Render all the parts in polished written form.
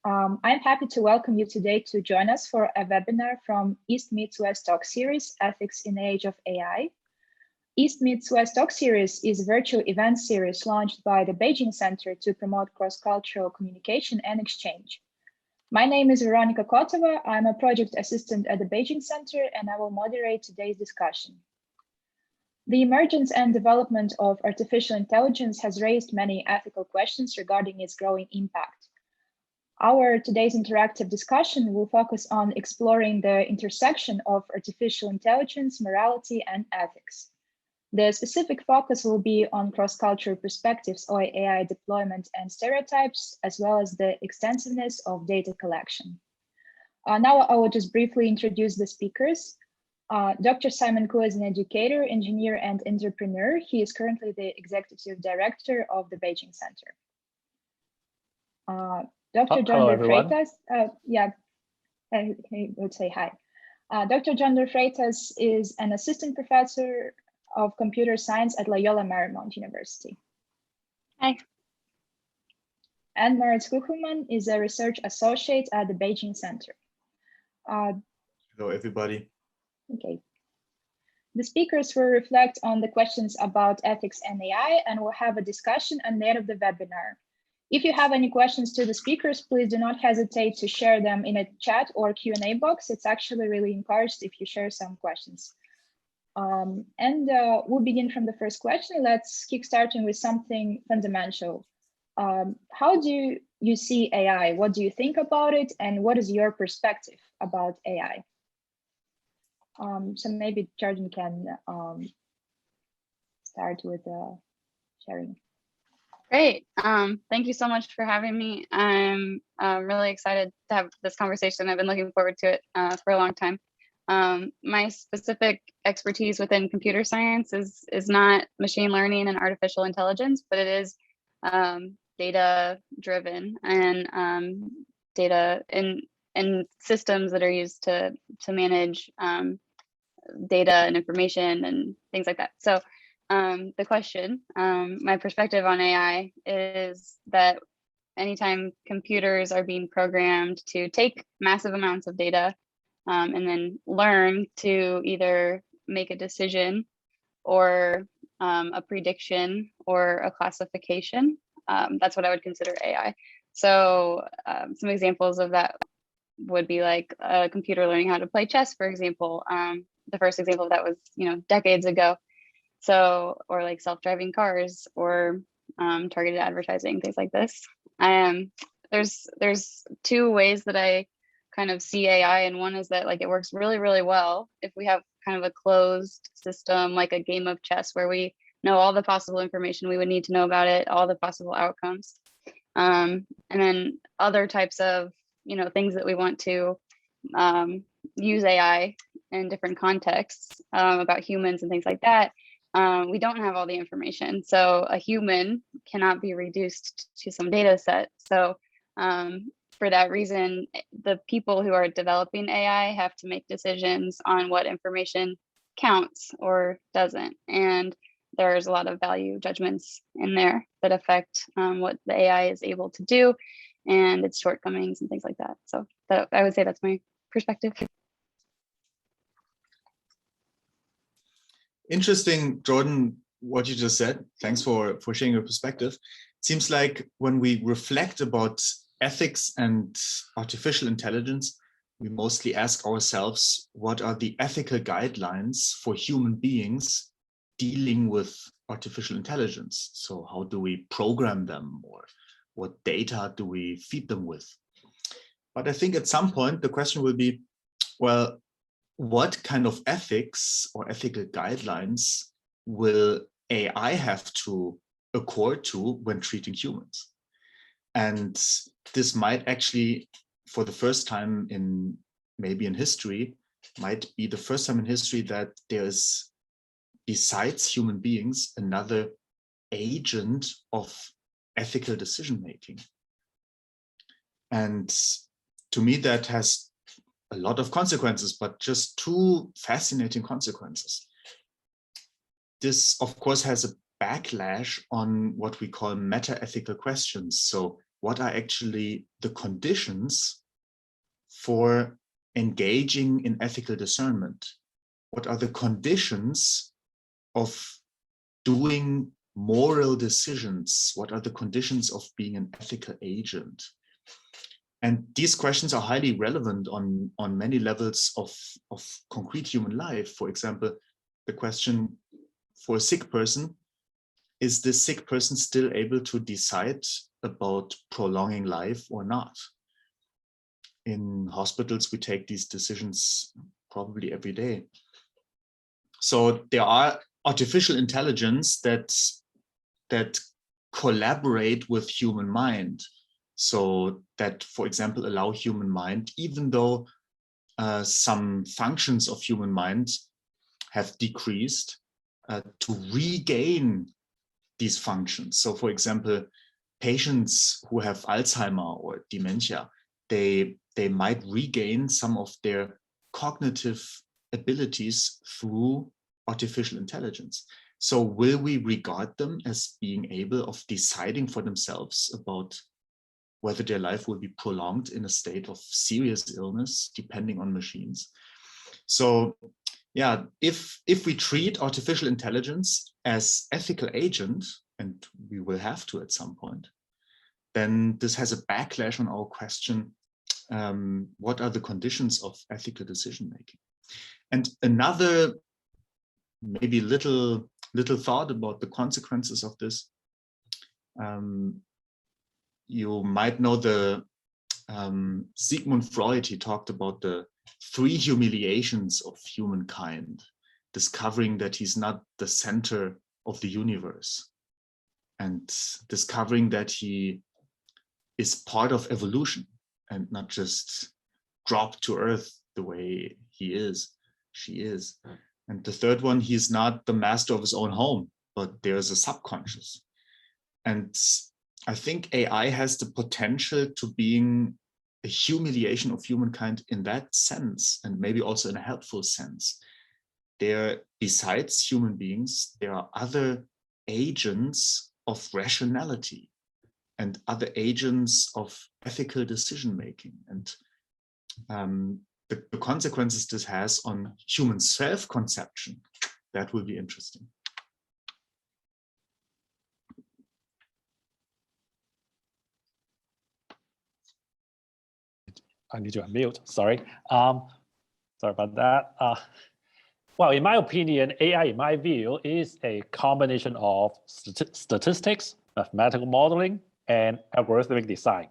I'm happy to welcome you today to join us for a webinar from East Meets West Talk Series, Ethics in the Age of AI. East Meets West Talk Series is a virtual event series launched by the Beijing Center to promote cross-cultural communication and exchange. My name is Veronica Kotova. I'm a project assistant at the Beijing Center, and I will moderate today's discussion. The emergence and development of artificial intelligence has raised many ethical questions regarding its growing impact. Our today's interactive discussion will focus on exploring the intersection of artificial intelligence, morality, and ethics. The specific focus will be on cross-cultural perspectives of AI deployment and stereotypes, as well as the extensiveness of data collection. Now I will just briefly introduce the speakers. Dr. Simon Koo is an educator, engineer, and entrepreneur. He is currently the executive director of the Beijing Center. Dr. Jordan Freitas, I would say hi. Dr. Jordan Freitas is an assistant professor of computer science at Loyola Marymount University. Hi. And Moritz Kuhlmann is a research associate at the Beijing Center. Hello, everybody. Okay. The speakers will reflect on the questions about ethics and AI, and we'll have a discussion at the end of the webinar. If you have any questions to the speakers, please do not hesitate to share them in a chat or Q&A box. It's actually really encouraged if you share some questions. We'll begin from the first question. Let's kick starting with something fundamental. How do you see AI? What do you think about it? And what is your perspective about AI? So maybe Jordan can start with sharing. Great. Thank you so much for having me. I'm really excited to have this conversation. I've been looking forward to it for a long time. My specific expertise within computer science is not machine learning and artificial intelligence, but it is data driven and data in systems that are used to manage data and information and things like that. So the question, my perspective on AI is that anytime computers are being programmed to take massive amounts of data and then learn to either make a decision or a prediction or a classification, that's what I would consider AI. So some examples of that would be like a computer learning how to play chess, for example. The first example of that was, decades ago. So, or like self-driving cars or targeted advertising, things like this. There's two ways that I kind of see AI, and one is that like it works really, really well if we have kind of a closed system, like a game of chess where we know all the possible information we would need to know about it, all the possible outcomes. And then other types of, things that we want to use AI in different contexts about humans and things like that. We don't have all the information. So a human cannot be reduced to some data set. So for that reason, the people who are developing AI have to make decisions on what information counts or doesn't. And there's a lot of value judgments in there that affect what the AI is able to do and its shortcomings and things like that. So I would say that's my perspective. Interesting, Jordan, what you just said. Thanks for sharing your perspective. It seems like when we reflect about ethics and artificial intelligence, we mostly ask ourselves, what are the ethical guidelines for human beings dealing with artificial intelligence? So how do we program them, or what data do we feed them with? But I think at some point the question will be, well, what kind of ethics or ethical guidelines will AI have to accord to when treating humans? And this might actually, for the first time in history, might be the first time in history that there's, besides human beings, another agent of ethical decision making. And to me, that has a lot of consequences, but just two fascinating consequences. This, of course, has a backlash on what we call meta-ethical questions. So what are actually the conditions for engaging in ethical discernment? What are the conditions of doing moral decisions? What are the conditions of being an ethical agent? And these questions are highly relevant on many levels of concrete human life. For example, the question for a sick person, is this sick person still able to decide about prolonging life or not? In hospitals, we take these decisions probably every day. So there are artificial intelligence that collaborate with human mind. So that, for example, allow human mind, even though some functions of human mind have decreased, to regain these functions. So for example, patients who have Alzheimer or dementia, they might regain some of their cognitive abilities through artificial intelligence. So will we regard them as being able of deciding for themselves about whether their life will be prolonged in a state of serious illness, depending on machines? So yeah, if we treat artificial intelligence as ethical agent, and we will have to at some point, then this has a backlash on our question, what are the conditions of ethical decision making? And another maybe little thought about the consequences of this. You might know the Sigmund Freud. He talked about the 3 humiliations of humankind, discovering that he's not the center of the universe, and discovering that he is part of evolution and not just dropped to earth the way he is, she is. And the third one, he's not the master of his own home, but there's a subconscious. And I think AI has the potential to being a humiliation of humankind in that sense, and maybe also in a helpful sense. There, besides human beings, there are other agents of rationality and other agents of ethical decision-making. And the consequences this has on human self-conception, that will be interesting. I need to unmute, sorry. Sorry about that. Well, in my opinion, AI, in my view, is a combination of statistics, mathematical modeling, and algorithmic design.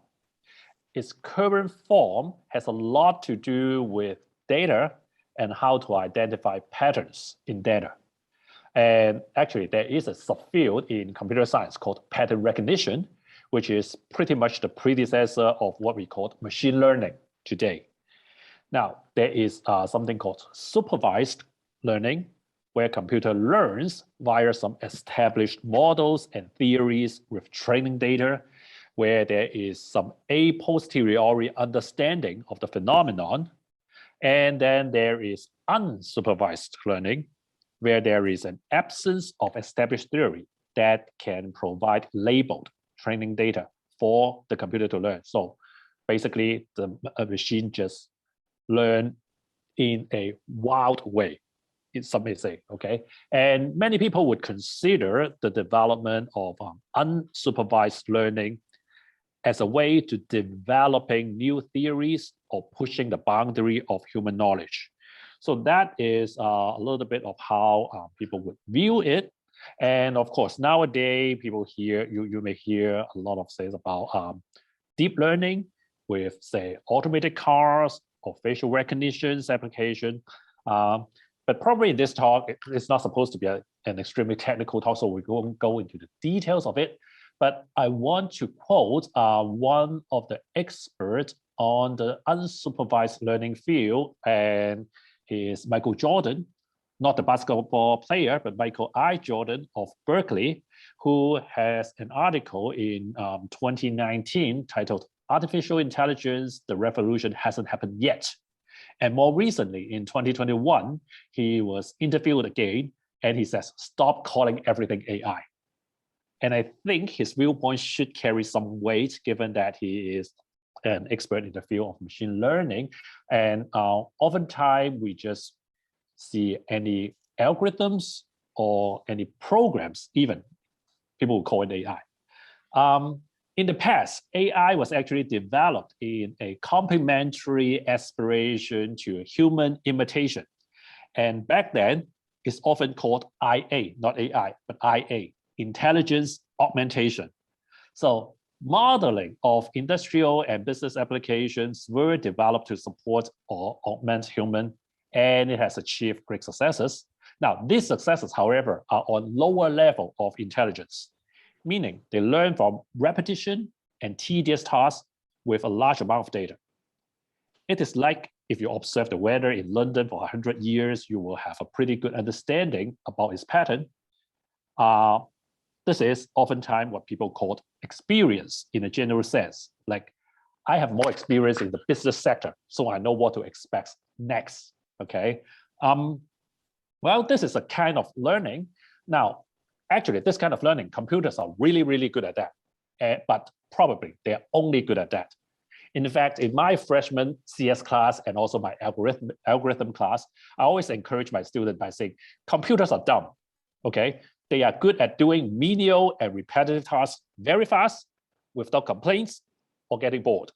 Its current form has a lot to do with data and how to identify patterns in data. And actually, there is a subfield in computer science called pattern recognition, which is pretty much the predecessor of what we call machine learning today. Now, there is something called supervised learning, where computer learns via some established models and theories with training data, where there is some a posteriori understanding of the phenomenon. And then there is unsupervised learning, where there is an absence of established theory that can provide labeled training data for the computer to learn. So basically, the machine just learn in a wild way, some may say, okay? And many people would consider the development of unsupervised learning as a way to developing new theories or pushing the boundary of human knowledge. So that is a little bit of how people would view it. And of course, nowadays, people hear, you may hear a lot of things about deep learning with, say, automated cars or facial recognition application. But probably in this talk, it's not supposed to be an extremely technical talk, so we won't go into the details of it. But I want to quote one of the experts on the unsupervised learning field, and he is Michael Jordan, not the basketball player, but Michael I. Jordan of Berkeley, who has an article in 2019 titled "Artificial Intelligence, the Revolution Hasn't Happened Yet." And more recently, in 2021, he was interviewed again, and he says, "Stop calling everything AI." And I think his viewpoint should carry some weight, given that he is an expert in the field of machine learning. And oftentimes we just see any algorithms or any programs, even people will call it AI. In the past, AI was actually developed in a complementary aspiration to human imitation. And back then, it's often called IA, not AI, but IA, intelligence augmentation. So modeling of industrial and business applications were developed to support or augment human, and it has achieved great successes. Now, these successes, however, are on lower level of intelligence, meaning they learn from repetition and tedious tasks with a large amount of data. It is like if you observe the weather in London for 100 years, you will have a pretty good understanding about its pattern. This is oftentimes what people call experience in a general sense. Like, I have more experience in the business sector, so I know what to expect next, okay? Well, this is a kind of learning. Now, actually, this kind of learning, computers are really, really good at that, but probably they're only good at that. In fact, in my freshman CS class and also my algorithm class, I always encourage my students by saying, computers are dumb, okay? They are good at doing menial and repetitive tasks very fast, without complaints or getting bored.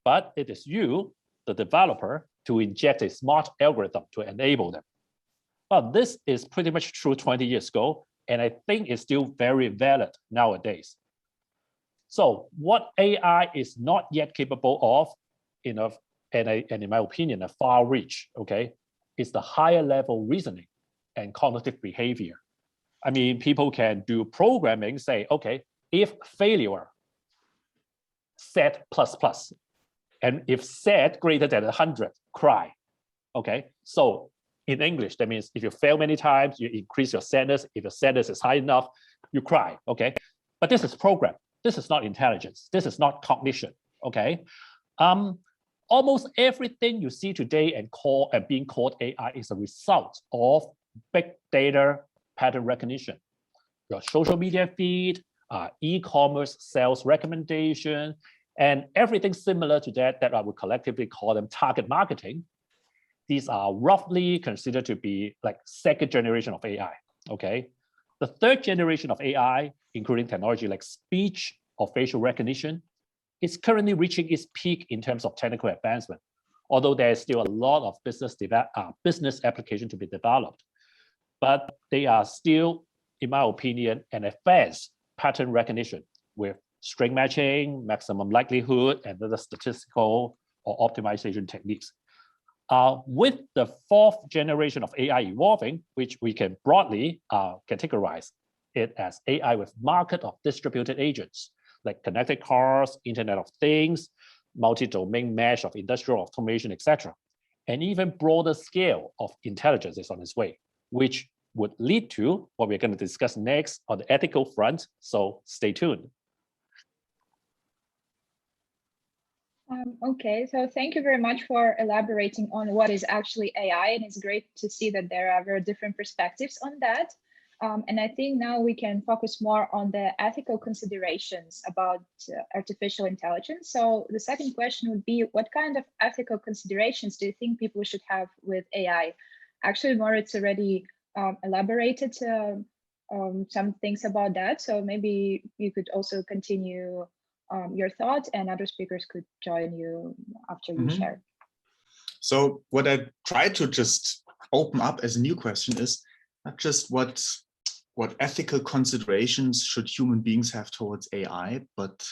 But it is you, the developer, to inject a smart algorithm to enable them. But this is pretty much true 20 years ago, and I think it's still very valid nowadays. So what AI is not yet capable of, and in my opinion, a far reach, okay, is the higher level reasoning and cognitive behavior. I mean, people can do programming, say, okay, if failure, set plus plus, and if set greater than 100, cry, okay? So in English, that means if you fail many times, you increase your sadness. If your sadness is high enough, you cry, okay? But this is program. This is not intelligence. This is not cognition, okay? Almost everything you see today and being called AI is a result of big data pattern recognition. Your social media feed, e-commerce sales recommendation, and everything similar to that I would collectively call them target marketing. These are roughly considered to be like second generation of AI, okay? The third generation of AI, including technology like speech or facial recognition, is currently reaching its peak in terms of technical advancement, although there is still a lot of business application to be developed. But they are still, in my opinion, an advanced pattern recognition with string matching, maximum likelihood, and other statistical or optimization techniques. With the fourth generation of AI evolving, which we can broadly categorize it as AI with market of distributed agents, like connected cars, Internet of Things, multi-domain mesh of industrial automation, etc. And even broader scale of intelligence is on its way, which would lead to what we're going to discuss next on the ethical front. So stay tuned. Okay, so thank you very much for elaborating on what is actually AI, and it's great to see that there are very different perspectives on that. And I think now we can focus more on the ethical considerations about artificial intelligence. So the second question would be, what kind of ethical considerations do you think people should have with AI? Actually, Moritz already elaborated some things about that. So maybe you could also continue your thoughts, and other speakers could join you after you share. So what I try to just open up as a new question is not just what ethical considerations should human beings have towards AI, but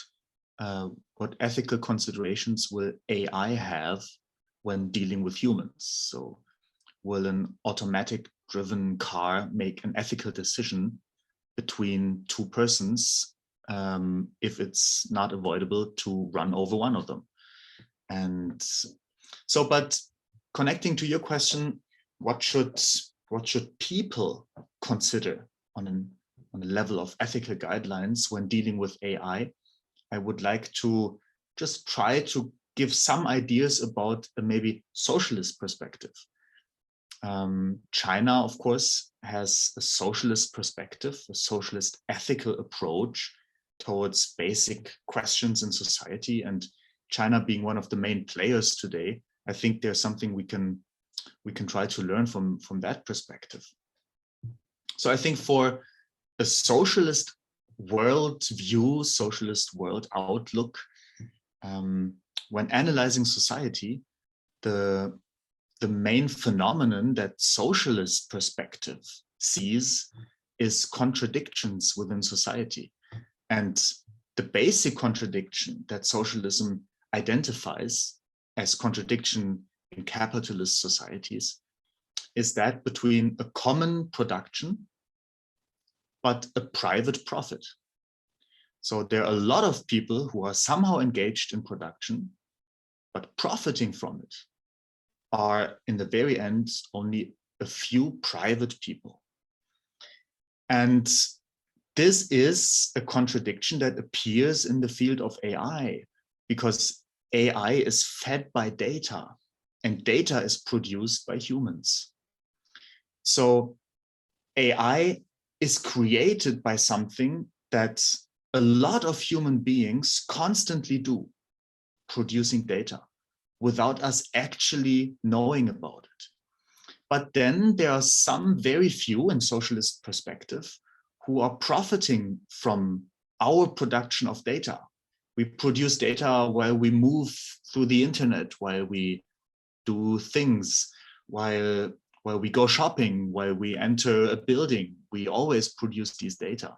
what ethical considerations will AI have when dealing with humans? So will an automatic driven car make an ethical decision between two persons if it's not avoidable to run over one of them? And so, but connecting to your question, what should people consider on a level of ethical guidelines when dealing with AI? I would like to just try to give some ideas about a maybe socialist perspective. China, of course, has a socialist perspective, a socialist ethical approach towards basic questions in society. And China being one of the main players today, I think there's something we can try to learn from that perspective. So I think for a socialist world view, socialist world outlook, when analyzing society, the main phenomenon that socialist perspective sees is contradictions within society. And the basic contradiction that socialism identifies as contradiction in capitalist societies is that between a common production but a private profit. So there are a lot of people who are somehow engaged in production, but profiting from it are in the very end only a few private people. And this is a contradiction that appears in the field of AI, because AI is fed by data and data is produced by humans. So AI is created by something that a lot of human beings constantly do, producing data, without us actually knowing about it. But then there are some very few in socialist perspective who are profiting from our production of data. We produce data while we move through the internet, while we do things, while we go shopping, while we enter a building. We always produce these data.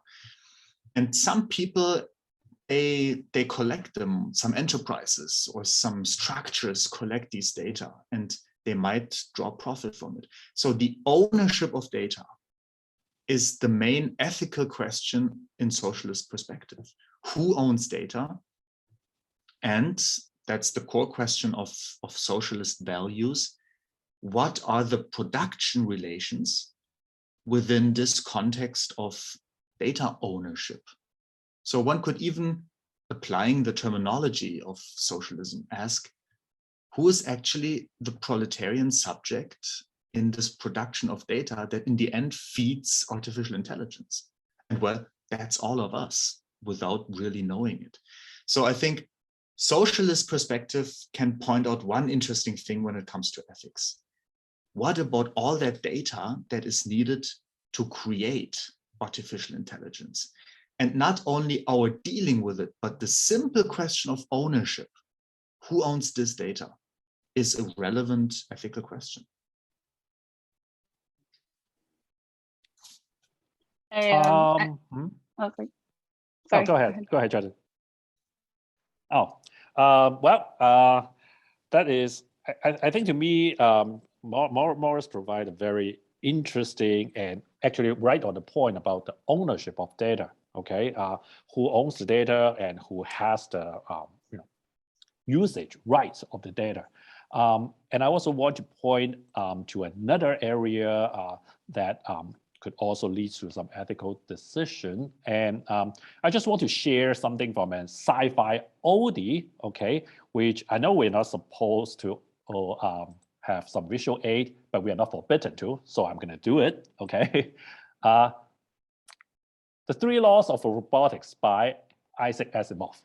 And some people, they collect them, some enterprises or some structures collect these data and they might draw profit from it. So the ownership of data is the main ethical question in socialist perspective. Who owns data? And that's the core question of socialist values. What are the production relations within this context of data ownership? So one could even, applying the terminology of socialism, ask, who is actually the proletarian subject in this production of data that in the end feeds artificial intelligence? And well, that's all of us without really knowing it. So I think socialist perspective can point out one interesting thing when it comes to ethics. What about all that data that is needed to create artificial intelligence? And not only our dealing with it, but the simple question of ownership. Who owns this data is a relevant ethical question. Sorry. Oh, go ahead. Go ahead, Jordan. Oh, that is, I think to me, Moritz provide a very interesting and actually right on the point about the ownership of data. Okay, who owns the data and who has the usage rights of the data. And I also want to point to another area that could also lead to some ethical decision. And I just want to share something from a sci-fi oldie, okay, which I know we're not supposed to have some visual aid, but we are not forbidden to, so I'm gonna do it, okay? The Three Laws of Robotics by Isaac Asimov.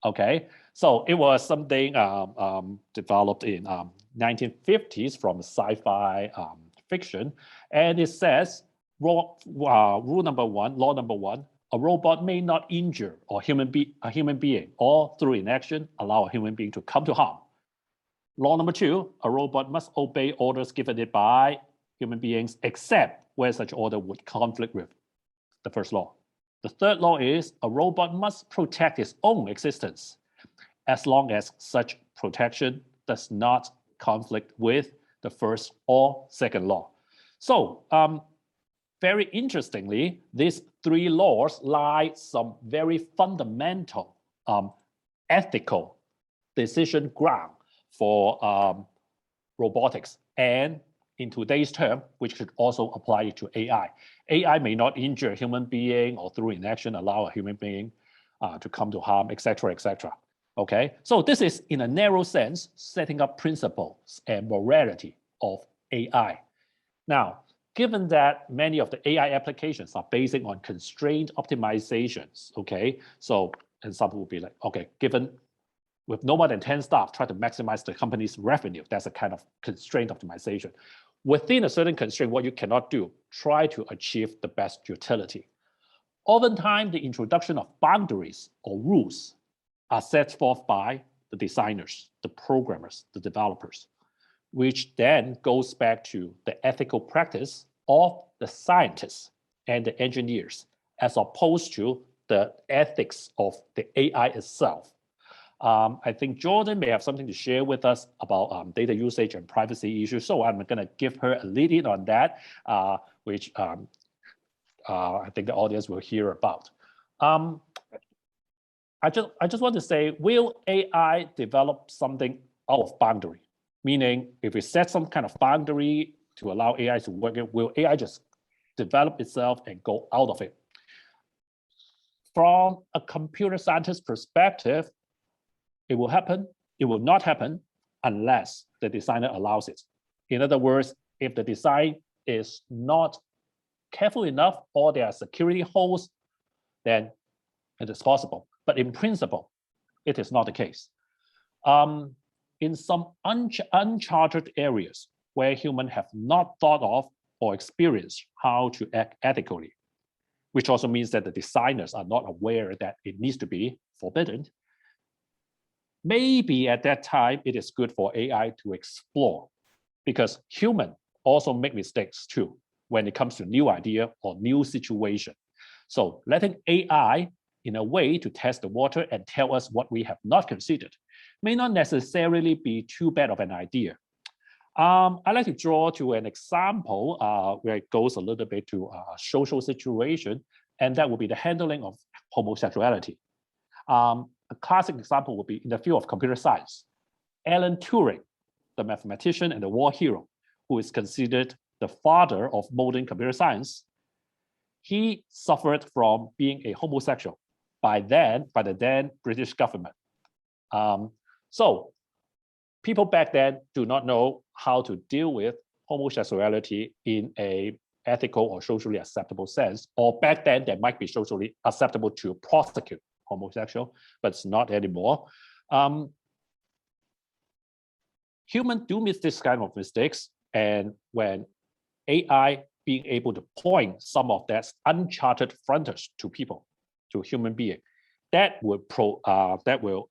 Okay, so it was something developed in 1950s from sci-fi fiction, and it says law number one: a robot may not injure a human being, or through inaction allow a human being to come to harm. Law number two: a robot must obey orders given it by human beings, except where such order would conflict with the first law. The third law is a robot must protect its own existence as long as such protection does not conflict with the first or second law. So very interestingly, these three laws lie some very fundamental ethical decision ground for robotics, and in today's term, which could also apply to AI. AI may not injure a human being or through inaction allow a human being to come to harm, etc., etc. Okay, so this is in a narrow sense setting up principles and morality of AI. Now, given that many of the AI applications are based on constraint optimizations, okay? So an example would be like, okay, given with no more than 10 staff, try to maximize the company's revenue. That's a kind of constraint optimization. Within a certain constraint, what you cannot do, try to achieve the best utility. Oftentimes, the introduction of boundaries or rules are set forth by the designers, the programmers, the developers, which then goes back to the ethical practice of the scientists and the engineers, as opposed to the ethics of the AI itself. I think Jordan may have something to share with us about data usage and privacy issues. So I'm going to give her a lead in on that, which I think the audience will hear about. I just want to say, will AI develop something out of boundary? Meaning, if we set some kind of boundary to allow AI to work, will AI just develop itself and go out of it? From a computer scientist perspective, it will happen. It will not happen unless the designer allows it. In other words, if the design is not careful enough or there are security holes, then it is possible. But in principle, it is not the case. In some uncharted areas where humans have not thought of or experienced how to act ethically, which also means that the designers are not aware that it needs to be forbidden, maybe at that time it is good for AI to explore, because humans also make mistakes too when it comes to new idea or new situation. So letting AI in a way to test the water and tell us what we have not considered may not necessarily be too bad of an idea. I like to draw to an example where it goes a little bit to a social situation, and that would be the handling of homosexuality. A classic example would be in the field of computer science. Alan Turing, the mathematician and the war hero, who is considered the father of modern computer science, he suffered from being a homosexual by the then British government. So people back then do not know how to deal with homosexuality in a ethical or socially acceptable sense, or back then that might be socially acceptable to prosecute homosexual, but it's not anymore. Humans do miss this kind of mistakes, and when AI being able to point some of that uncharted frontage to people, to human being, that will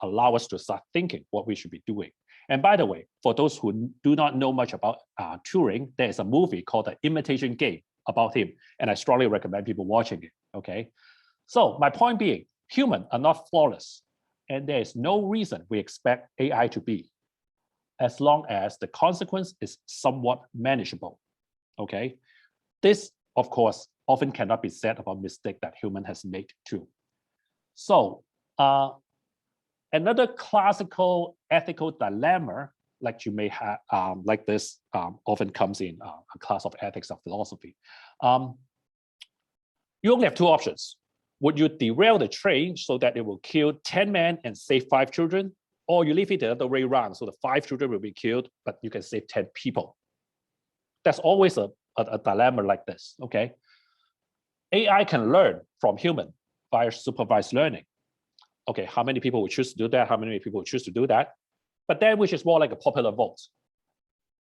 allow us to start thinking what we should be doing. And by the way, for those who do not know much about Turing, there is a movie called The Imitation Game about him, and I strongly recommend people watching it, okay? So my point being, humans are not flawless, and there is no reason we expect AI to be, as long as the consequence is somewhat manageable, okay? This, of course, often cannot be said about mistake that human has made too. So another classical ethical dilemma, like you may have, like this, often comes in a class of ethics of philosophy. You only have two options. Would you derail the train so that it will kill 10 men and save 5 children? Or you leave it the other way around, so the 5 children will be killed, but you can save 10 people. That's always a dilemma like this, okay? AI can learn from human via supervised learning. Okay, how many people would choose to do that? How many people would choose to do that? But then, which is more like a popular vote.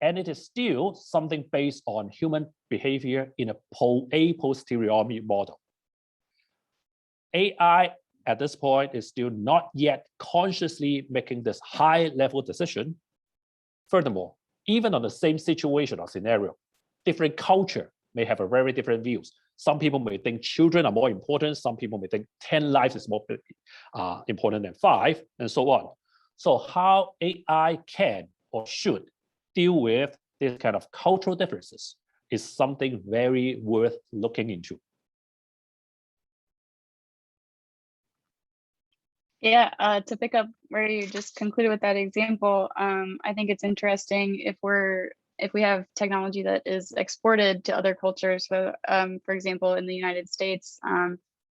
And it is still something based on human behavior in a posteriori model. AI at this point is still not yet consciously making this high-level decision. Furthermore, even on the same situation or scenario, different culture may have a very different views. Some people may think children are more important. Some people may think 10 lives is more important than 5, and so on. So how AI can or should deal with this kind of cultural differences is something very worth looking into. Yeah, to pick up where you just concluded with that example, I think it's interesting if we have technology that is exported to other cultures. So, for example, in the United States,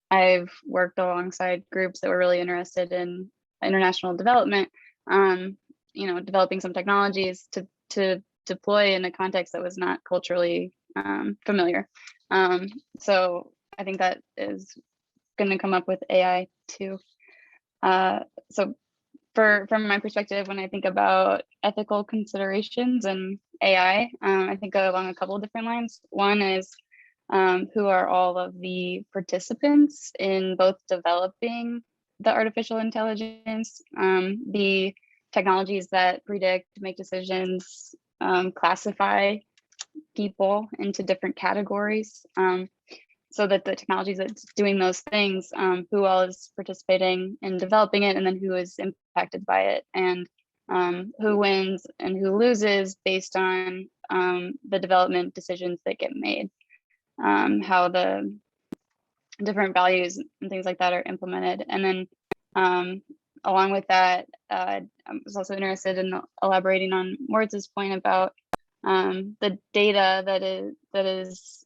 I've worked alongside groups that were really interested in international development, developing some technologies to deploy in a context that was not culturally familiar. So I think that is going to come up with AI too. So from my perspective, when I think about ethical considerations and AI, I think along a couple of different lines. One is who are all of the participants in both developing the artificial intelligence, the technologies that predict, make decisions, classify people into different categories, so that the technologies that's doing those things, who all is participating in developing it, and then who is impacted by it, and who wins and who loses based on the development decisions that get made, how the different values and things like that are implemented. And then along with that, I was also interested in elaborating on Moritz's point about the data that is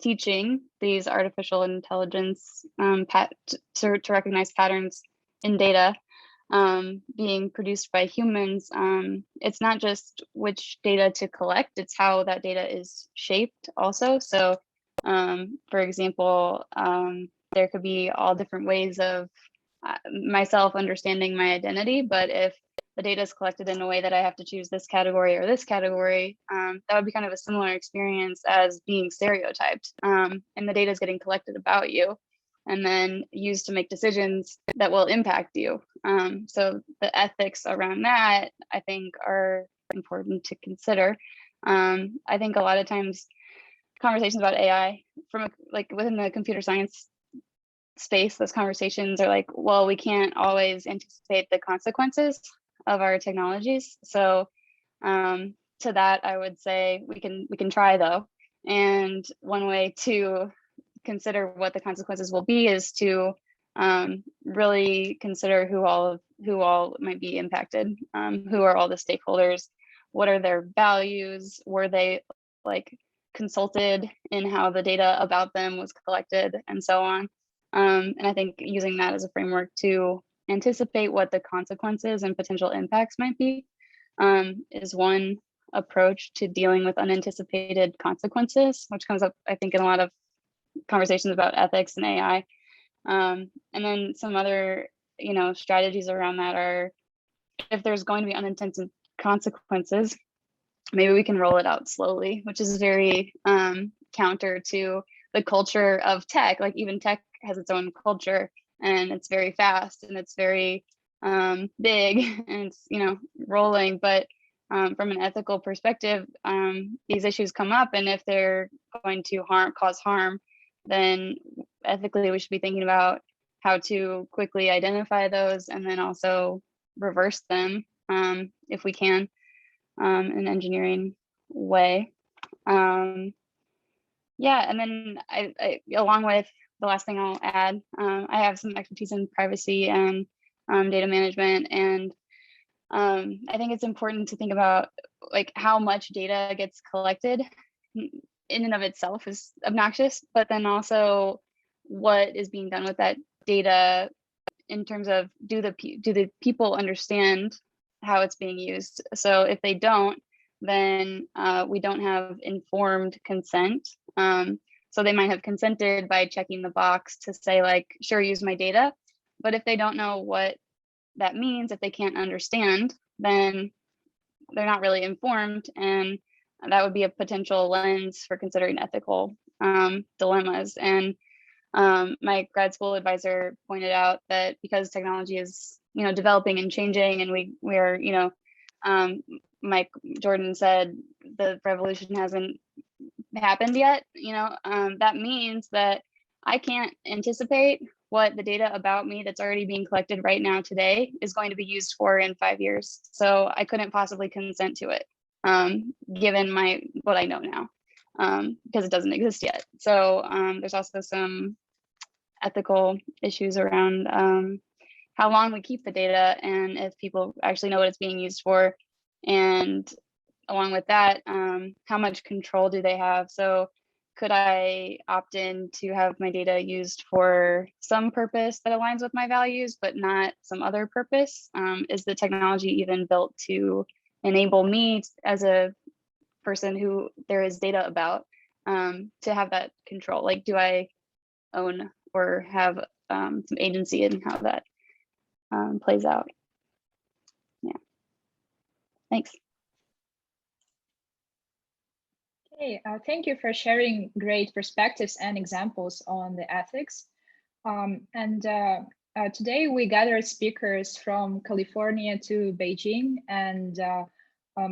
teaching these artificial intelligence to recognize patterns in data being produced by humans. It's not just which data to collect, it's how that data is shaped also. So for example, there could be all different ways of myself understanding my identity, but if the data is collected in a way that I have to choose this category or this category, that would be kind of a similar experience as being stereotyped. And the data is getting collected about you and then used to make decisions that will impact you. So the ethics around that, I think, are important to consider. I think a lot of times conversations about AI from like within the computer science space, those conversations are like, well, we can't always anticipate the consequences of our technologies. So to that, I would say we can try though. And one way to consider what the consequences will be is to really consider who all might be impacted, who are all the stakeholders, what are their values, were they like consulted in how the data about them was collected, and so on. And I think using that as a framework to anticipate what the consequences and potential impacts might be is one approach to dealing with unanticipated consequences, which comes up, I think, in a lot of conversations about ethics and AI. And then some other, strategies around that are, if there's going to be unintended consequences, maybe we can roll it out slowly, which is very counter to the culture of tech. Like even tech has its own culture, and it's very fast and it's very big and it's rolling. But from an ethical perspective, these issues come up, and if they're going to cause harm, then ethically we should be thinking about how to quickly identify those and then also reverse them if we can in an engineering way. Yeah, and then I along with the last thing I'll add, I have some expertise in privacy and data management, and I think it's important to think about like how much data gets collected in and of itself is obnoxious, but then also what is being done with that data in terms of do the people understand how it's being used? So if they don't, then we don't have informed consent. So they might have consented by checking the box to say like, sure, use my data. But if they don't know what that means, if they can't understand, then they're not really informed. And that would be a potential lens for considering ethical dilemmas. And my grad school advisor pointed out that because technology is, developing and changing, and we are, Mike Jordan said the revolution hasn't happened yet, that means that I can't anticipate what the data about me that's already being collected right now today is going to be used for in 5 years. So I couldn't possibly consent to it, given what I know now, because it doesn't exist yet. So there's also some ethical issues around how long we keep the data and if people actually know what it's being used for. And along with that, how much control do they have? So could I opt in to have my data used for some purpose that aligns with my values, but not some other purpose? Is the technology even built to enable me as a person who there is data about, to have that control. Like, do I own or have some agency in how that plays out? Yeah, thanks. Okay, thank you for sharing great perspectives and examples on the ethics. Today we gathered speakers from California to Beijing, and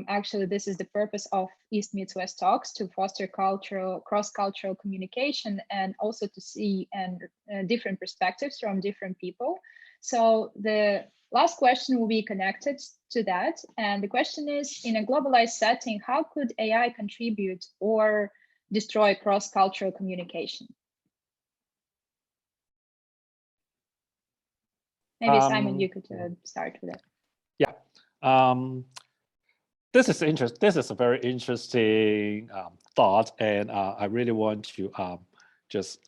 actually this is the purpose of East Meets West Talks, to foster cross-cultural communication and also to see different perspectives from different people. So the last question will be connected to that. And the question is, in a globalized setting, how could AI contribute or destroy cross-cultural communication? Maybe Simon, you could start with that. Yeah. This is interesting. This is a very interesting thought, and I really want to just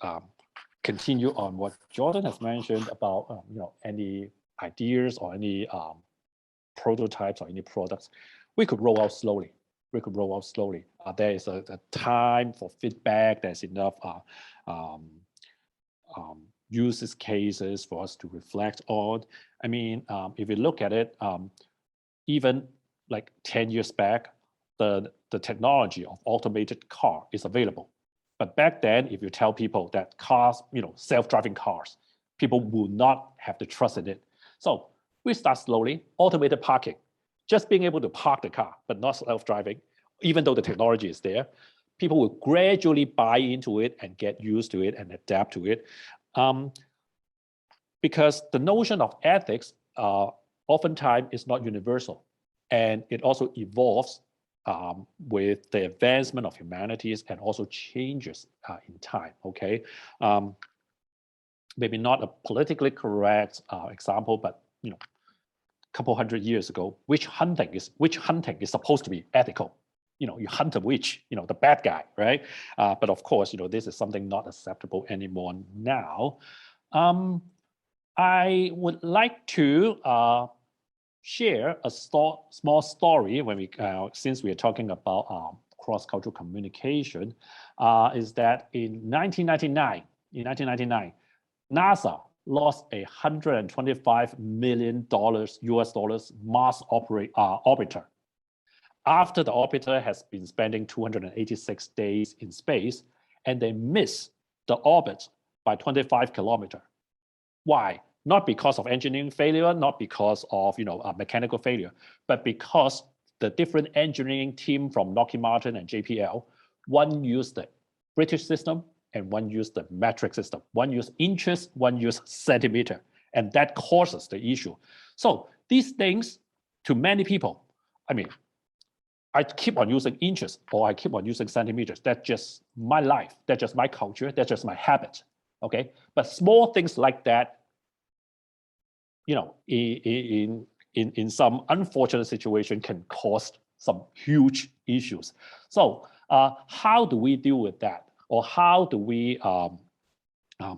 continue on what Jordan has mentioned about any ideas or any prototypes or any products. We could roll out slowly. There is a time for feedback. There's enough uses cases for us to reflect on. I mean, if you look at it, even like 10 years back, the technology of automated car is available. But back then, if you tell people that cars, self-driving cars, people will not have the trust in it. So we start slowly, automated parking, just being able to park the car, but not self-driving, even though the technology is there. People will gradually buy into it and get used to it and adapt to it. Because the notion of ethics oftentimes is not universal. And it also evolves with the advancement of humanities and also changes in time, okay? Maybe not a politically correct example, but a couple hundred years ago, witch hunting is supposed to be ethical. You hunt a witch, the bad guy, right? But of course, this is something not acceptable anymore now. I would like to share a small story when since we are talking about cross-cultural communication, is that in 1999, NASA lost $125 million US dollars Mars orbiter. After the orbiter has been spending 286 days in space, and they miss the orbit by 25 kilometers. Why? Not because of engineering failure, not because of mechanical failure, but because the different engineering team from Lockheed Martin and JPL, one used the British system and one used the metric system. One used inches, one used centimeter, and that causes the issue. So these things, to many people, I mean, I keep on using inches or I keep on using centimeters. That's just my life. That's just my culture. That's just my habit. Okay, but small things like that, in some unfortunate situation can cause some huge issues. So how do we deal with that, or how do we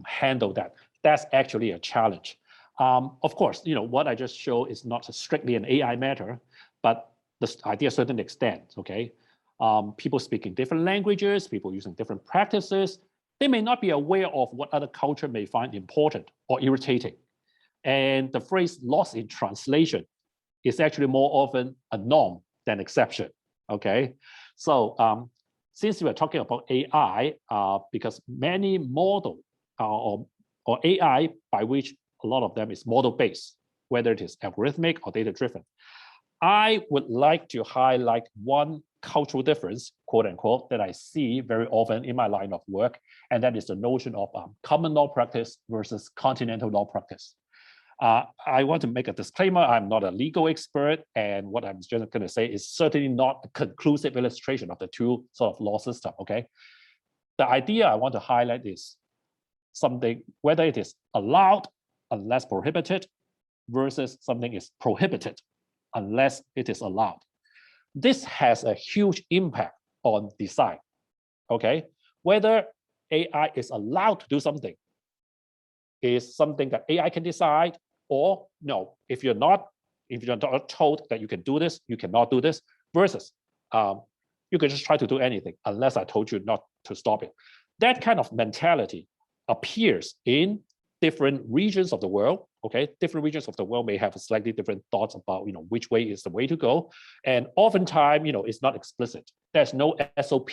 handle that? That's actually a challenge. Of course, what I just showed is not strictly an AI matter, but the idea to a certain extent. Okay, people speaking different languages, people using different practices, they may not be aware of what other culture may find important or irritating. And the phrase lost in translation is actually more often a norm than exception, okay? So since we are talking about AI, because many model or AI, by which a lot of them is model-based, whether it is algorithmic or data-driven, I would like to highlight one cultural difference, quote unquote, that I see very often in my line of work, and that is the notion of common law practice versus continental law practice. I want to make a disclaimer. I'm not a legal expert, and what I'm just going to say is certainly not a conclusive illustration of the two sort of law system, okay? The idea I want to highlight is something, whether it is allowed unless prohibited versus something is prohibited unless it is allowed. This has a huge impact on design, okay? Whether AI is allowed to do something is something that AI can decide, or no, if you're not told that you can do this, you cannot do this, versus you can just try to do anything unless I told you not to stop it. That kind of mentality appears in different regions of the world. Okay, different regions of the world may have slightly different thoughts about which way is the way to go, and oftentimes it's not explicit. There's no SOP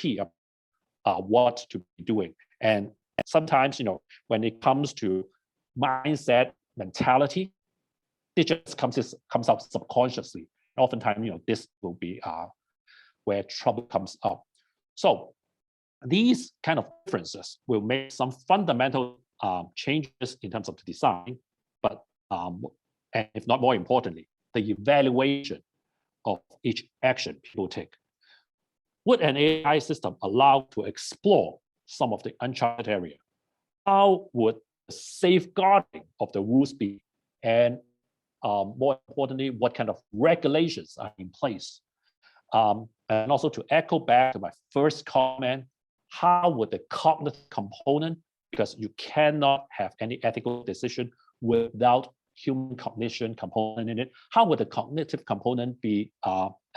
of what to be doing, and sometimes when it comes to mindset mentality, it just comes out subconsciously. Oftentimes this will be where trouble comes up. So these kind of differences will make some fundamental changes in terms of the design, but and if not more importantly, the evaluation of each action people take. Would an AI system allow to explore some of the uncharted area? How would the safeguarding of the rules be? And more importantly, what kind of regulations are in place? And also to echo back to my first comment, how would the cognitive component, because you cannot have any ethical decision without human cognition component in it, how would the cognitive component be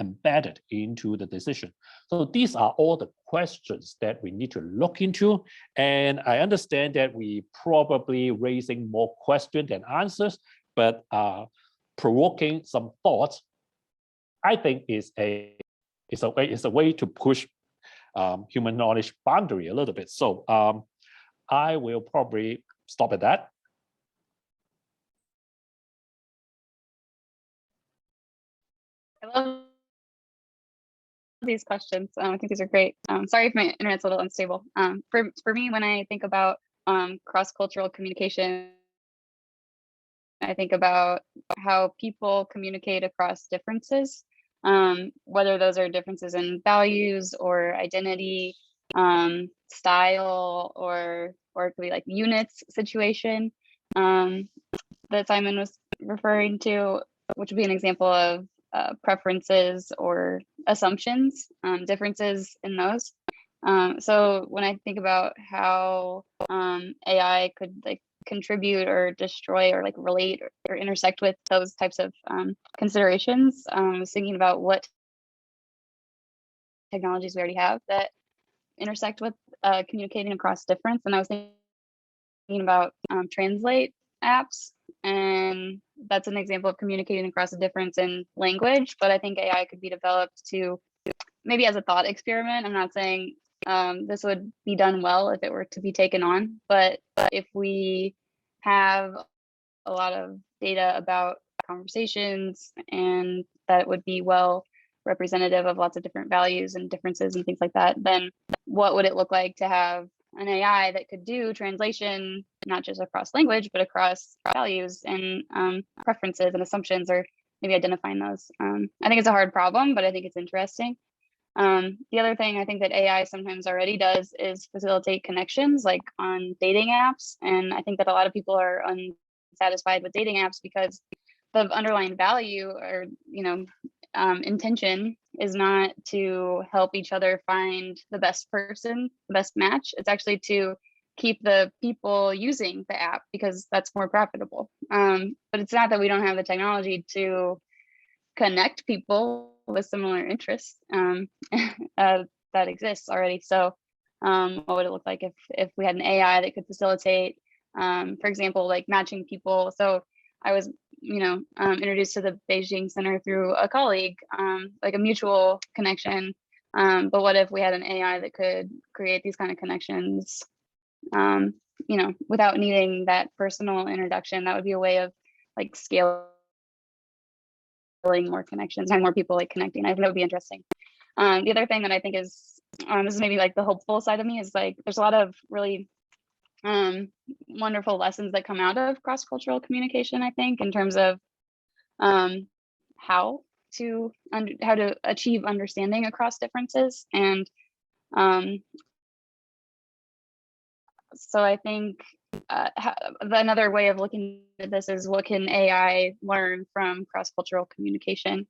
embedded into the decision? So these are all the questions that we need to look into. And I understand that we probably raising more questions than answers, but provoking some thoughts, I think is a way to push human knowledge boundary a little bit. So I will probably stop at that. I love these questions. I think these are great. Sorry if my internet's a little unstable. For me, when I think about cross-cultural communication, I think about how people communicate across differences, whether those are differences in values or identity, style, or it could be like units situation that Simon was referring to, which would be an example of preferences or assumptions, differences in those. So when I think about how AI could contribute or destroy or relate or intersect with those types of considerations, I was thinking about what technologies we already have that intersect with communicating across difference. And I was thinking about translate apps, and that's an example of communicating across a difference in language. But I think AI could be developed to maybe as a thought experiment. I'm not saying this would be done well if it were to be taken on, but if we have a lot of data about conversations and that it would be well representative of lots of different values and differences and things like that, then what would it look like to have an AI that could do translation, not just across language, but across values and preferences and assumptions, or maybe identifying those. I think it's a hard problem, but I think it's interesting. The other thing I think that AI sometimes already does is facilitate connections, like on dating apps. And I think that a lot of people are unsatisfied with dating apps because the underlying value or intention is not to help each other find the best person, the best match. It's actually to keep the people using the app because that's more profitable. But it's not that we don't have the technology to connect people with similar interests that exists already. So what would it look like if we had an AI that could facilitate, for example, matching people? So I was introduced to the Beijing Center through a colleague, a mutual connection. But what if we had an AI that could create these kind of connections, without needing that personal introduction? That would be a way of scaling more connections and more people connecting. I think that would be interesting. The other thing that I think is, this is maybe the hopeful side of me, is there's a lot of really wonderful lessons that come out of cross-cultural communication, I think, in terms of how to achieve understanding across differences. And so I think another way of looking at this is, what can AI learn from cross-cultural communication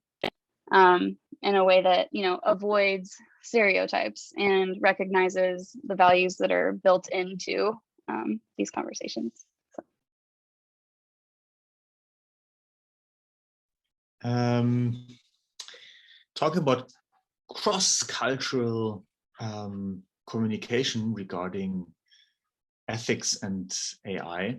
in a way that avoids stereotypes and recognizes the values that are built into these conversations. Talking about cross-cultural communication regarding ethics and AI.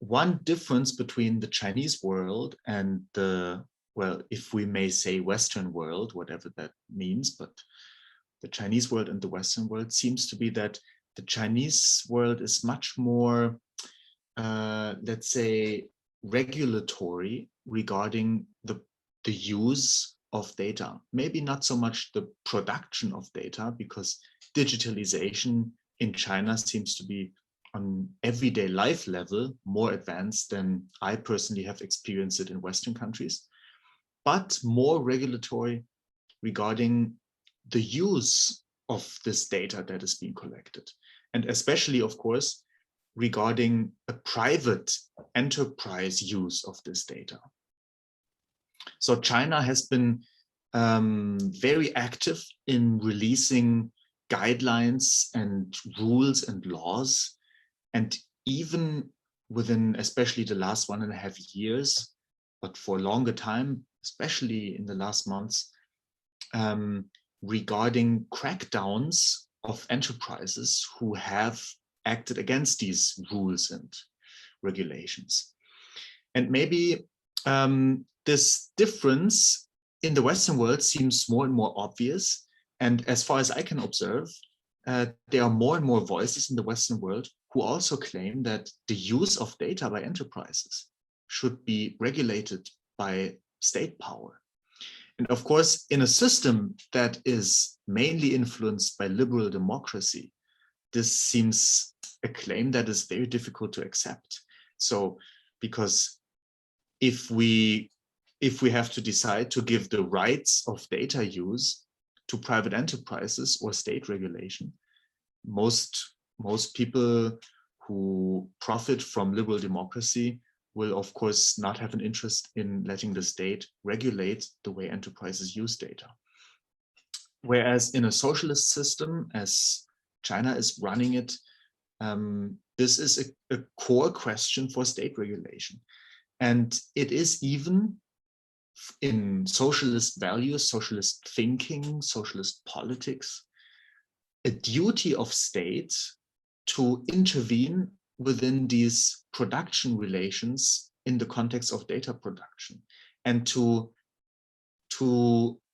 One difference between the Chinese world and the, well, if we may say Western world, whatever that means, but the Chinese world and the Western world seems to be that the Chinese world is much more, let's say, regulatory regarding the use of data. Maybe not so much the production of data, because digitalization in China seems to be on everyday life level more advanced than I personally have experienced it in Western countries, but more regulatory regarding the use of this data that is being collected. And especially, of course, regarding a private enterprise use of this data. So China has been very active in releasing guidelines and rules and laws. And even within, especially the last 1.5 years, but for a longer time, especially in the last months, regarding crackdowns of enterprises who have acted against these rules and regulations. And maybe this difference in the Western world seems more and more obvious. And as far as I can observe, there are more and more voices in the Western world who also claim that the use of data by enterprises should be regulated by state power. And of course, in a system that is mainly influenced by liberal democracy, this seems a claim that is very difficult to accept. So, because if we have to decide to give the rights of data use to private enterprises or state regulation, most people who profit from liberal democracy will, of course, not have an interest in letting the state regulate the way enterprises use data. Whereas in a socialist system, as China is running it, this is a core question for state regulation. And it is even in socialist values, socialist thinking, socialist politics, a duty of state to intervene within these production relations in the context of data production, and to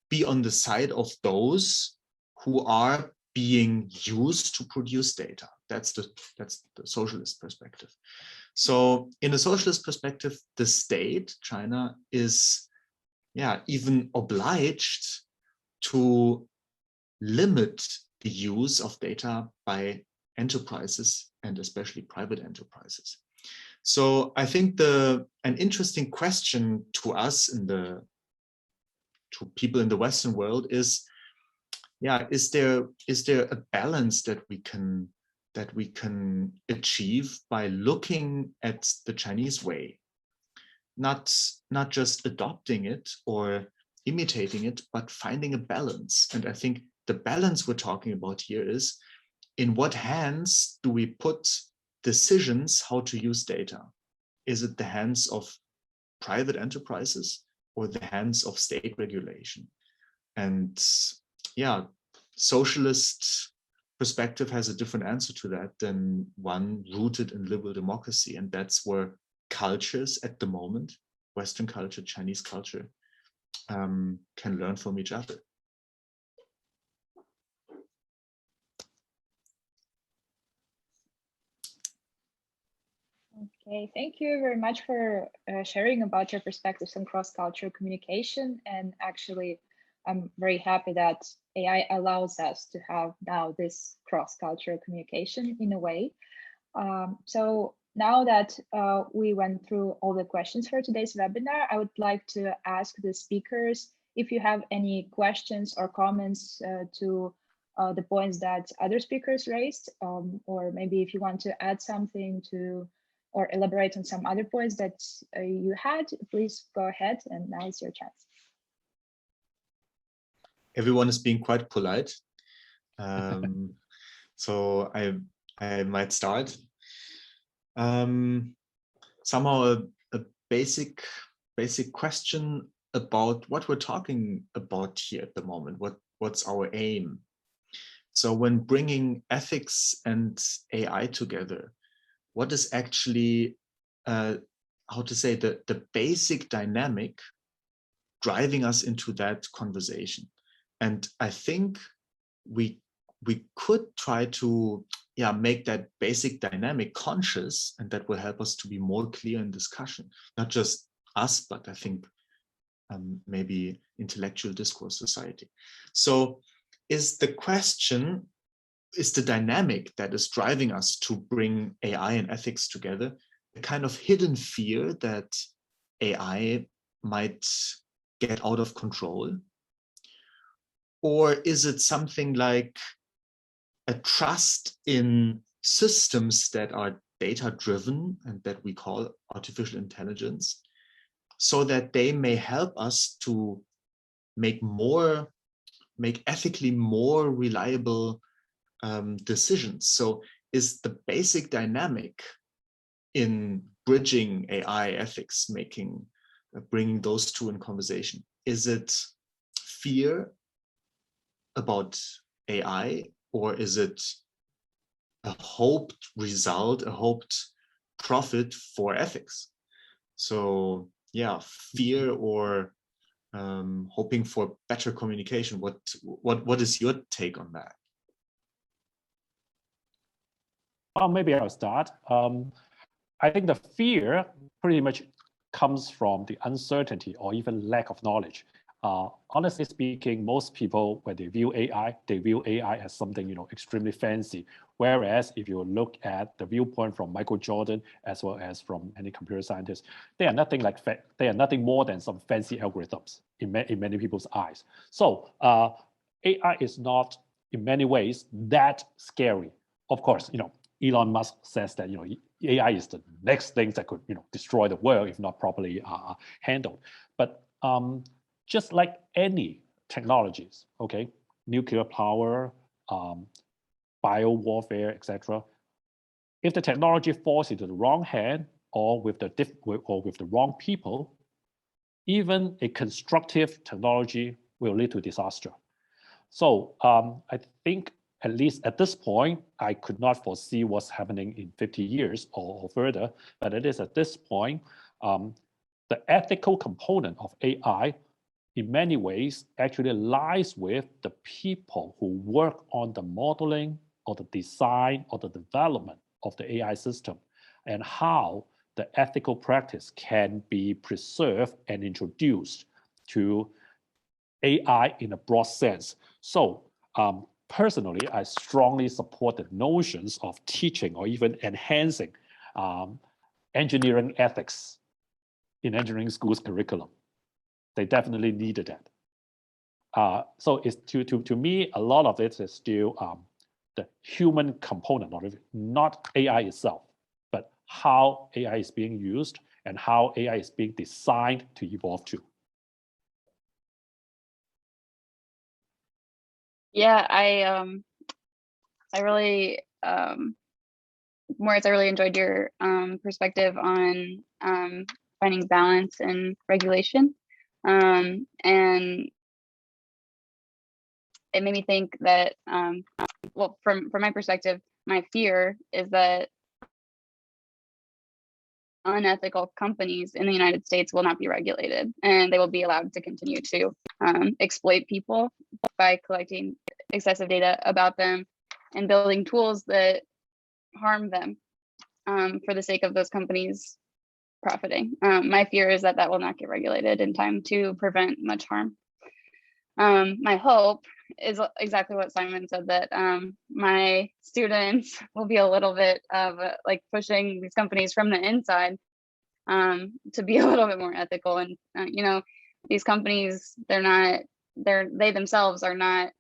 be on the side of those who are being used to produce data. That's the socialist perspective. So in a socialist perspective, the state, China, is even obliged to limit the use of data by enterprises, and especially private enterprises. So I think an interesting question to us, to people in the Western world, is there a balance that we can achieve by looking at the Chinese way, not just adopting it or imitating it, but finding a balance. And I think the balance we're talking about here is, in what hands do we put decisions how to use data? Is it the hands of private enterprises or the hands of state regulation? And socialist perspective has a different answer to that than one rooted in liberal democracy. And that's where cultures at the moment, Western culture, Chinese culture, can learn from each other. Okay, thank you very much for sharing about your perspectives on cross-cultural communication. And actually, I'm very happy that AI allows us to have now this cross-cultural communication in a way. So now that we went through all the questions for today's webinar, I would like to ask the speakers if you have any questions or comments to the points that other speakers raised, or maybe if you want to add something to or elaborate on some other points that you had, please go ahead, and now is your chance. Everyone is being quite polite. So I might start. Somehow a basic question about what we're talking about here at the moment. What's our aim? So when bringing ethics and AI together, what is actually, how to say, the basic dynamic driving us into that conversation? And I think we could try to make that basic dynamic conscious, and that will help us to be more clear in discussion, not just us, but I think maybe intellectual discourse society. So is the question, is the dynamic that is driving us to bring AI and ethics together a kind of hidden fear that AI might get out of control? Or is it something like a trust in systems that are data-driven and that we call artificial intelligence, so that they may help us to make ethically more reliable decisions? So is the basic dynamic in bridging AI ethics, bringing those two in conversation, is it fear about AI, or is it a hoped result, a hoped profit for ethics? So yeah, fear or hoping for better communication. What is your take on that? Well, maybe I'll start. I think the fear pretty much comes from the uncertainty or even lack of knowledge. Honestly speaking, most people, when they view AI as something extremely fancy. Whereas if you look at the viewpoint from Michael Jordan as well as from any computer scientist, they are nothing more than some fancy algorithms in many people's eyes. So AI is not in many ways that scary. Of course, Elon Musk says that AI is the next thing that could destroy the world if not properly handled. But just like any technologies, okay, nuclear power, bio warfare, etc. If the technology falls into the wrong hand or with the wrong people, even a constructive technology will lead to disaster. So I think at least at this point, I could not foresee what's happening in 50 years or further, but it is at this point, the ethical component of AI in many ways actually lies with the people who work on the modeling or the design or the development of the AI system, and how the ethical practice can be preserved and introduced to AI in a broad sense. So personally, I strongly support the notions of teaching or even enhancing engineering ethics in engineering schools curriculum. They definitely needed that. So it's to me, a lot of it is still the human component of it, not AI itself, but how AI is being used and how AI is being designed to evolve to. Yeah, I really, Moritz, I really enjoyed your perspective on finding balance in regulation. And it made me think that, well, from my perspective, my fear is that unethical companies in the United States will not be regulated, and they will be allowed to continue to exploit people by collecting excessive data about them and building tools that harm them for the sake of those companies profiting. My fear is that will not get regulated in time to prevent much harm. My hope is exactly what Simon said, that my students will be a little bit of like pushing these companies from the inside to be a little bit more ethical. And these companies, they themselves are not,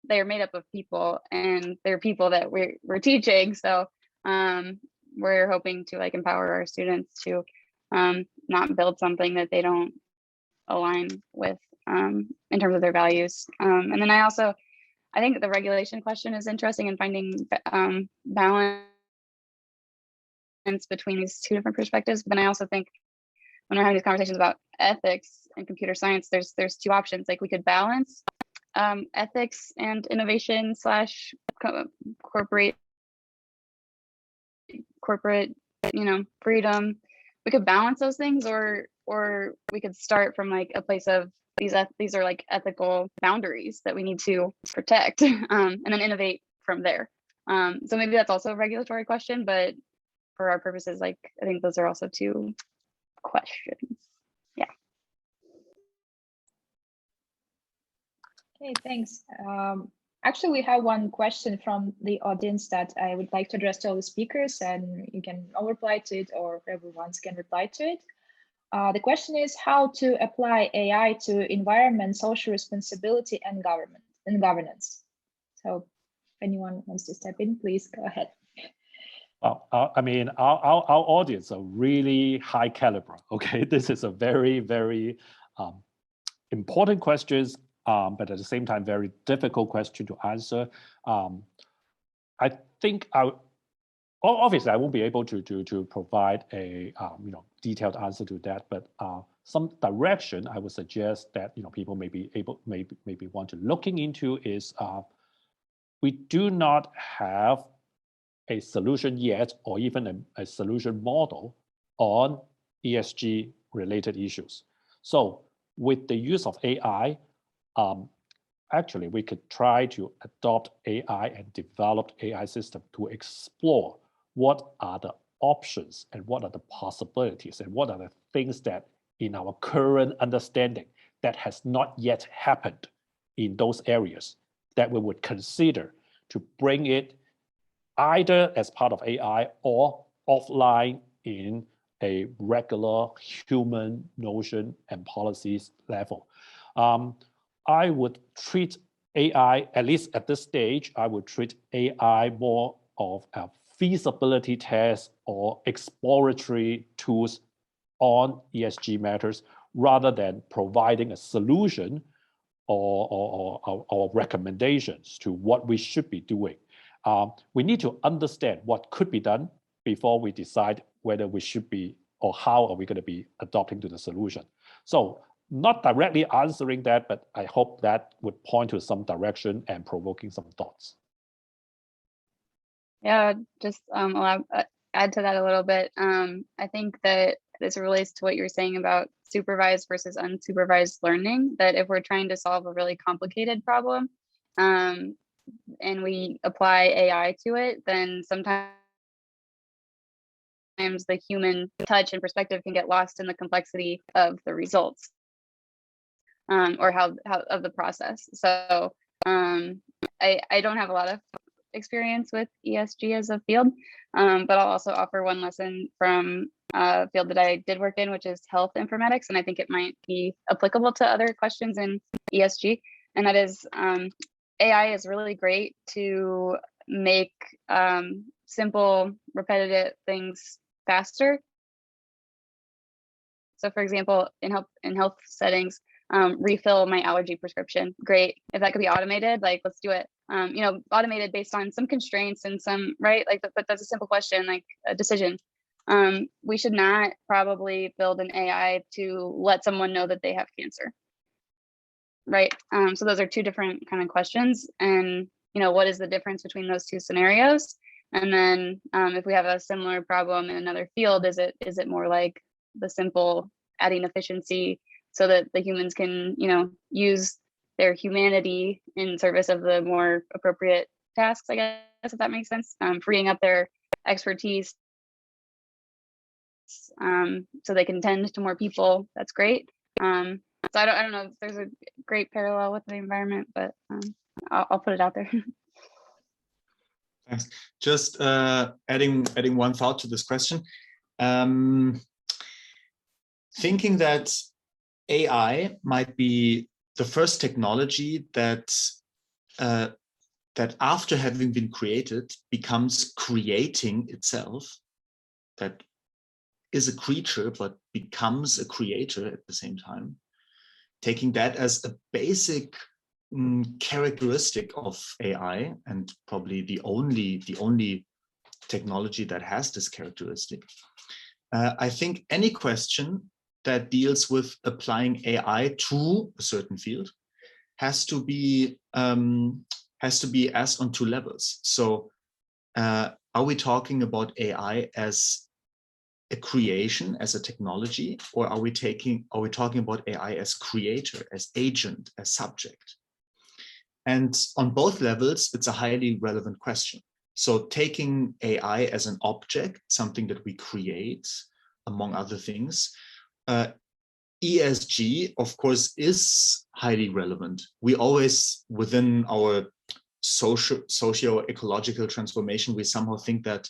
they are made up of people, and they're people that we're teaching. So we're hoping to like empower our students to not build something that they don't align with in terms of their values. And then I think the regulation question is interesting in finding balance between these two different perspectives. But then I also think when we're having these conversations about ethics and computer science, there's two options. Like we could balance ethics and innovation slash corporate, freedom. We could balance those things, or we could start from like a place of these are like ethical boundaries that we need to protect, and then innovate from there. So maybe that's also a regulatory question, but for our purposes, like I think those are also two questions. Yeah. Okay, thanks. Actually, we have one question from the audience that I would like to address to all the speakers, and you can all reply to it, or everyone can reply to it. The question is how to apply AI to environment, social responsibility, and governance. So if anyone wants to step in, please go ahead. Well, I mean, our audience are really high caliber. Okay, this is a very, very important questions, but at the same time, very difficult question to answer. I think obviously I won't be able to provide a detailed answer to that, but some direction I would suggest that people maybe want to looking into is we do not have a solution yet, or even a solution model on ESG related issues. So with the use of AI, actually we could try to adopt AI and develop AI system to explore what are the options and what are the possibilities and what are the things that in our current understanding that has not yet happened in those areas that we would consider to bring it either as part of AI or offline in a regular human notion and policies level. I would treat AI, at least at this stage, I would treat AI more of a feasibility test or exploratory tools on ESG matters rather than providing a solution or recommendations to what we should be doing. We need to understand what could be done before we decide whether we should be or how are we going to be adopting to the solution. So not directly answering that, but I hope that would point to some direction and provoking some thoughts. Yeah, just add to that a little bit. I think that this relates to what you were saying about supervised versus unsupervised learning, that if we're trying to solve a really complicated problem, and we apply AI to it, then sometimes the human touch and perspective can get lost in the complexity of the results, or how of the process. So I don't have a lot of experience with ESG as a field, but I'll also offer one lesson from a field that I did work in, which is health informatics, and I think it might be applicable to other questions in ESG, and that is AI is really great to make simple, repetitive things faster. So for example, in health settings, refill my allergy prescription. Great. If that could be automated, like let's do it. Automated based on some constraints and some, right? Like, but that's a simple question, like a decision. We should not probably build an AI to let someone know that they have cancer. Right. So those are two different kind of questions. And, what is the difference between those two scenarios? And then if we have a similar problem in another field, is it more like the simple adding efficiency so that the humans can, use their humanity in service of the more appropriate tasks, I guess, if that makes sense, freeing up their expertise so they can tend to more people. That's great. So I don't know if there's a great parallel with the environment, but I'll put it out there. Thanks. Just adding one thought to this question. Thinking that AI might be the first technology that after having been created becomes creating itself, that is a creature but becomes a creator at the same time. Taking that as a basic characteristic of AI, and probably the only technology that has this characteristic. I think any question that deals with applying AI to a certain field has to be as on two levels. So are we talking about AI as a creation, as a technology, or are we talking about AI as creator, as agent, as subject? And on both levels, it's a highly relevant question. So taking AI as an object, something that we create, among other things, ESG, of course, is highly relevant. We always, within our socio-ecological transformation, we somehow think that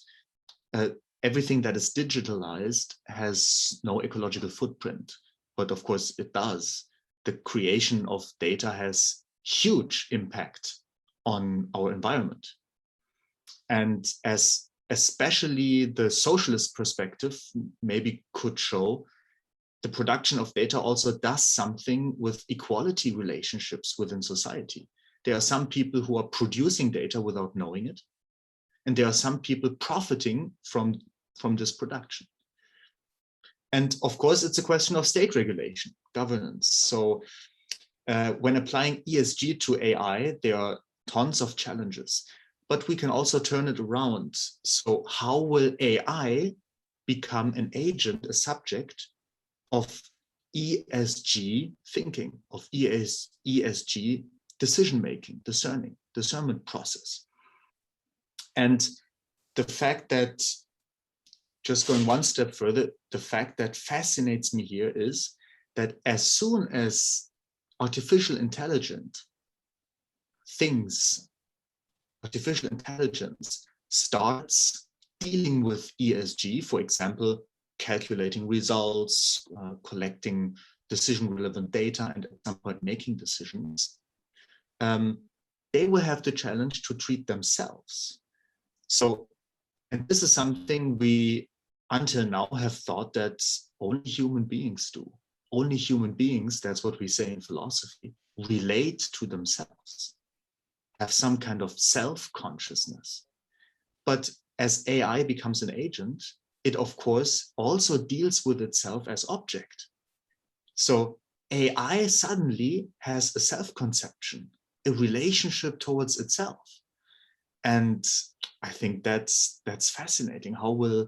everything that is digitalized has no ecological footprint. But of course, it does. The creation of data has huge impact on our environment. And as especially the socialist perspective maybe could show, the production of data also does something with equality relationships within society. There are some people who are producing data without knowing it, and there are some people profiting from this production. And of course, it's a question of state regulation, governance. So when applying ESG to AI, there are tons of challenges, but we can also turn it around. So how will AI become an agent, a subject of ESG thinking, of ESG decision-making, discernment process? And the fact that, just going one step further, the fact that fascinates me here is that as soon as artificial intelligence starts dealing with ESG, for example, calculating results, collecting decision-relevant data, and at some point making decisions, they will have the challenge to treat themselves. So, and this is something we, until now, have thought that only human beings do. Only human beings, that's what we say in philosophy, relate to themselves, have some kind of self-consciousness. But as AI becomes an agent, it of course also deals with itself as object. So AI suddenly has a self-conception, a relationship towards itself. And I think that's fascinating. How will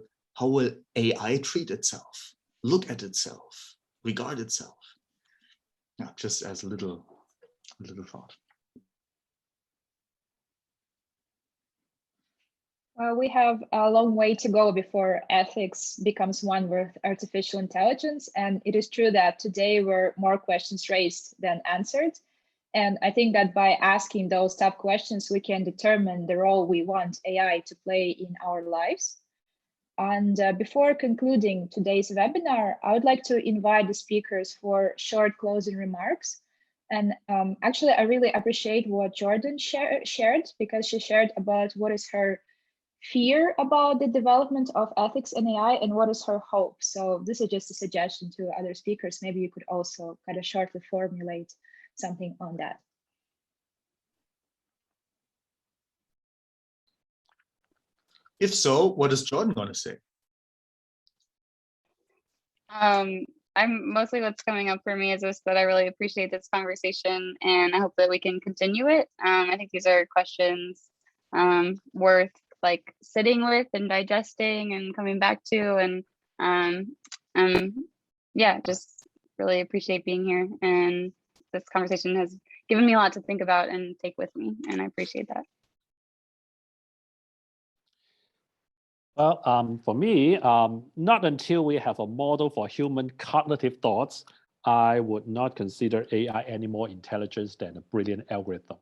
AI treat itself, look at itself, regard itself? Yeah, just as a little thought. We have a long way to go before ethics becomes one with artificial intelligence. And it is true that today were more questions raised than answered. And I think that by asking those tough questions, we can determine the role we want AI to play in our lives. And before concluding today's webinar, I would like to invite the speakers for short closing remarks. And actually, I really appreciate what Jordan shared, because she shared about what is her fear about the development of ethics in AI and what is her hope. So this is just a suggestion to other speakers. Maybe you could also kind of shortly formulate something on that. If so, what is Jordan going to say? I'm mostly what's coming up for me is just that I really appreciate this conversation, and I hope that we can continue it. I think these are questions worth like sitting with and digesting and coming back to, and yeah, just really appreciate being here. And this conversation has given me a lot to think about and take with me, and I appreciate that. Well, for me, not until we have a model for human cognitive thoughts, I would not consider AI any more intelligent than a brilliant algorithm.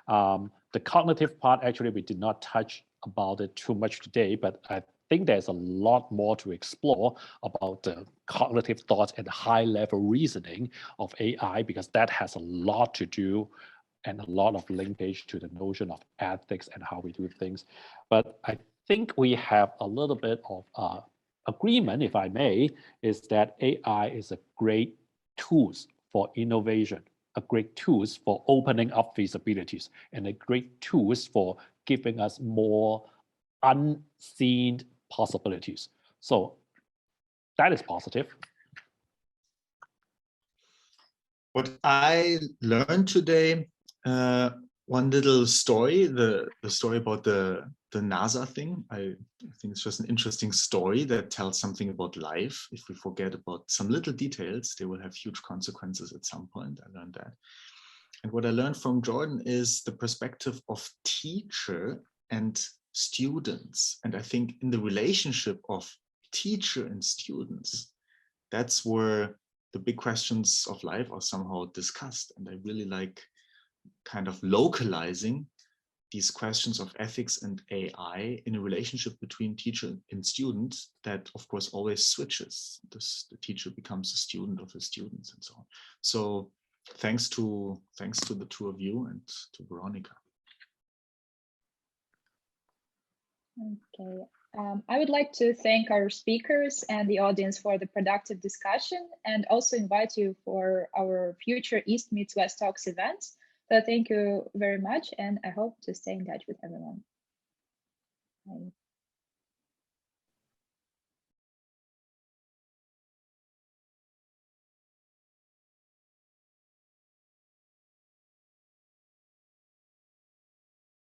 The cognitive part, actually, we did not touch about it too much today, but I think there's a lot more to explore about the cognitive thoughts and high-level reasoning of AI, because that has a lot to do and a lot of linkage to the notion of ethics and how we do things. But I think we have a little bit of agreement, if I may, is that AI is a great tool for innovation, a great tool for opening up feasibilities, and a great tool for giving us more unseen possibilities. So that is positive. What I learned today, one little story, the story about the NASA thing. I think it's just an interesting story that tells something about life. If we forget about some little details, they will have huge consequences at some point. I learned that. And what I learned from Jordan is the perspective of teacher and students. And I think in the relationship of teacher and students, that's where the big questions of life are somehow discussed. And I really like kind of localizing these questions of ethics and AI in a relationship between teacher and student that, of course, always switches. The teacher becomes a student of his students and so on. So thanks to the two of you and to Veronica. Okay. I would like to thank our speakers and the audience for the productive discussion, and also invite you for our future East Meets West Talks events. So thank you very much, and I hope to stay in touch with everyone. Bye.